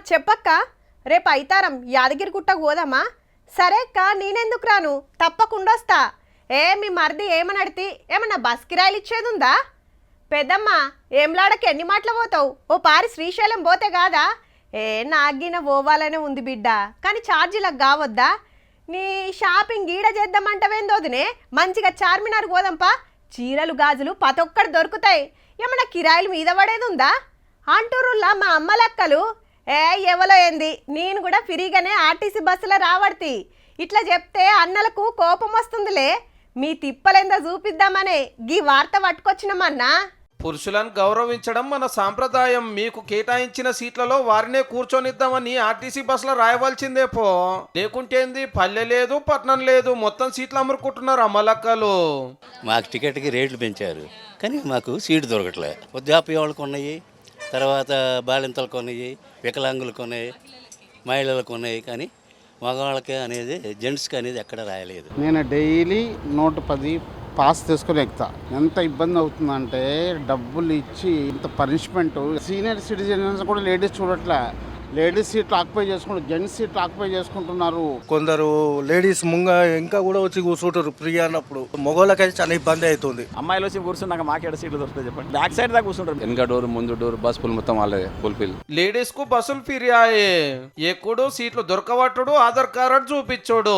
చెప్పక్క, రేపు అయితారం యాదగిరిగుట్టకు పోదామా? సరే అక్క, నేనెందుకు రాను, తప్పకుండా వస్తా. మీ మరిది ఏమనడితే ఏమన్నా బస్ కిరాయిలు ఇచ్చేదుందా? పెద్దమ్మ, ఏంలాడకి ఎన్ని మాటలు పోతావు? ఓ పారి శ్రీశైలం పోతే కాదా? నాగిన పోవాలనే ఉంది బిడ్డ, కానీ ఛార్జీలకు కావద్దా? నీ షాపింగ్ ఈడ చేద్దామంటవేందోదినే, మంచిగా చార్మినార్ పోదాంపా. చీరలు గాజులు పతొక్కడు దొరుకుతాయి, ఏమన్నా కిరాయిలు మీద పడేది ఉందా అంటూరుల్లా మా అమ్మలక్కలు. ఎవలో ఏంది, నేను కూడా ఫ్రీగానే ఆర్టీసీ బస్సులో రావడతి. ఇట్లా చెప్తే అన్నలకు కోపం వస్తుందిలే. మీ తిప్పలేందో చూపిద్దామనే గీ వార్త పట్టుకొచ్చినమన్నా. పురుషులను గౌరవించడం మన సాంప్రదాయం. మీకు కేటాయించిన సీట్లలో వారినే కూర్చొనిద్దామని ఆర్టీసీ బస్సులో రాయవలసిందే పో. లేకుంటేంది, పల్లె లేదు పట్నం లేదు, మొత్తం సీట్లు అమ్ముకుంటున్నారు అమ్మలక్కలు. మాకు టికెట్కి రేట్లు పెంచారు, కానీ మాకు సీటు దొరకట్లే. వృద్ధాప్య వాళ్ళకు ఉన్నాయి, తర్వాత బాలింతలకు ఉన్నాయి, వికలాంగులకు ఉన్నాయి, మహిళలకు ఉన్నాయి, కానీ మగవాళ్ళకి అనేది జెంట్స్కి అనేది ఎక్కడ రాయలేదు. నేను డైలీ 110 పాస్ తీసుకొని ఎక్కుతా. ఎంత ఇబ్బంది అవుతుందంటే డబ్బులు ఇచ్చి ఇంత పనిష్మెంట్. సీనియర్ సిటిజన్స్ కూడా లేడీస్ చూడట్లే, లేడీస్ సీట్లు ఆక్యుపై చేసుకుంటారు, జెంట్స్ సీట్లు ఆక్యుపై చేసుకుంటున్నారు. కొందరు లేడీస్ ఇంకా కూడా వచ్చి కూర్చుంటారు ఫ్రీ అన్నప్పుడు. మగవాళ్ళకైతే చాలా ఇబ్బంది అవుతుంది. అమ్మాయిలు వచ్చి కూర్చున్నాక మాకేడ సీట్లు దొరుకుతాయి చెప్పండి? బ్యాక్ సైడ్ దాకా కూర్చుంటారు, వెనక డోర్ ముందు డోర్ బస్ ఫుల్ మొత్తం వాళ్ళే ఫుల్ఫిల్. లేడీస్ కు బస్సులు ఫ్రీ ఆయే. ఎక్కుడు సీట్లు దొరకబట్టుడు, ఆధార్ కార్డు చూపించోడు.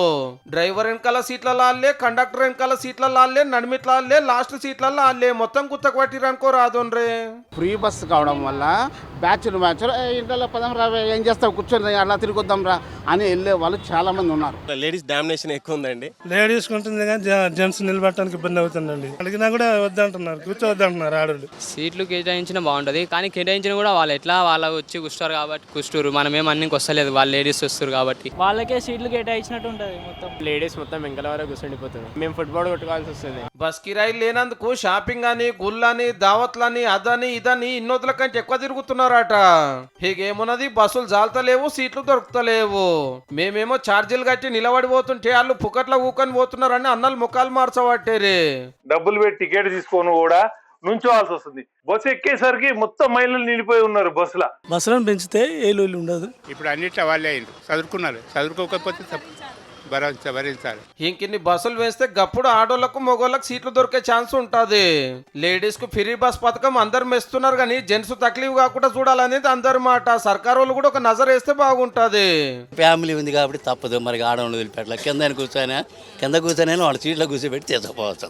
డ్రైవర్ వెనకాల సీట్లలో ఆళ్ళే, కండక్టర్ వెనకాల సీట్లలో ఆళ్ళే, నడిమిట్ల ఆళ్ళే, లాస్ట్ సీట్లలో ఆళ్ళే. మొత్తం గుత్తకు పట్టిరనుకో రాదోన్రే. ఫ్రీ బస్సు కావడం వల్ల బ్యాచ్లు ఇంట్లో 10 ఏం చేస్తావు, కూర్చొని అలా తిరిగొద్దాం రా అని వెళ్ళే వాళ్ళు చాలా మంది ఉన్నారు. లేడీస్ డామినేషన్ ఎక్కువ ఉందండి. లేడీస్ ఉంటుంది కానీ జెంట్స్ నిలబెట్టడానికి ఇబ్బంది అవుతుందండి. అడిగినా కూడా వద్దంటున్నారు, కూర్చోవద్దంటున్నారు ఆడవాళ్ళు. సీట్లు కేటాయించిన బాగుంటుంది, కానీ కేటాయించిన కూడా వాళ్ళు ఎట్లా వాళ్ళ వచ్చి కూర్చోరు కాబట్టి కూర్చోరు. మనమేం అన్నికి వస్తలేదు, వాళ్ళు లేడీస్ వస్తారు కాబట్టి వాళ్ళకే సీట్లు కేటాయించినట్టు ఉంటుంది. మొత్తం లేడీస్ మొత్తం వెంకల వరకు కూర్చొనిపోతారు. మేము ఫుట్బాల్ కొట్టుకోవాల్సి వస్తుంది. బస్ కిరాయి లేనందుకు షాపింగ్ అని, గుళ్ళని, దావత్లని, అదని ఇదని ఇన్నోతుల కంటే ఎక్కువ తిరుగుతున్నారట. హీగేమున్నది, బస్సులు జాలతలేవు, సీట్లు దొరుకుతలేవు. మేమేమో ఛార్జీలు కట్టి నిలబడిపోతుంటే వాళ్ళు పుకట్ల ఊకొని పోతున్నారని అన్నలు ముఖాలు మార్చబట్టేరే. డబ్బులు పెట్టి టికెట్ తీసుకొని కూడా నుంచోవాల్సి వస్తుంది. బస్సు ఎక్కేసరికి మొత్తం మహిళలు నిండిపోయి ఉన్నారు బస్సులను పెంచితే ఏలు ఉండదు. ఇప్పుడు అన్నిట్లో వాళ్ళే అయింది, చదువుకున్నారు, చదువుకోకపోతే భరించాలి. ఇంకిన్ని బస్సులు వేస్తే గప్పుడు ఆడోళ్లకు మగోళ్ళకు సీట్లు దొరికే ఛాన్స్ ఉంటది. లేడీస్ కు ఫ్రీ బస్ పథకం అందరు మెస్తున్నారు, కానీ జెంట్స్ తక్లీఫ్ కాకుండా చూడాలనేది అందరి మాట. సర్కారు వాళ్ళు కూడా ఒక నజర్ వేస్తే బాగుంటది. ఫ్యామిలీ ఉంది కాబట్టి తప్పదు, మరి ఆడవాళ్ళు వదిలిపెట్టాలి. కింద కూర్చొని వాళ్ళ సీట్లో కూర్చోబెట్టి తీసుకుపోవచ్చు.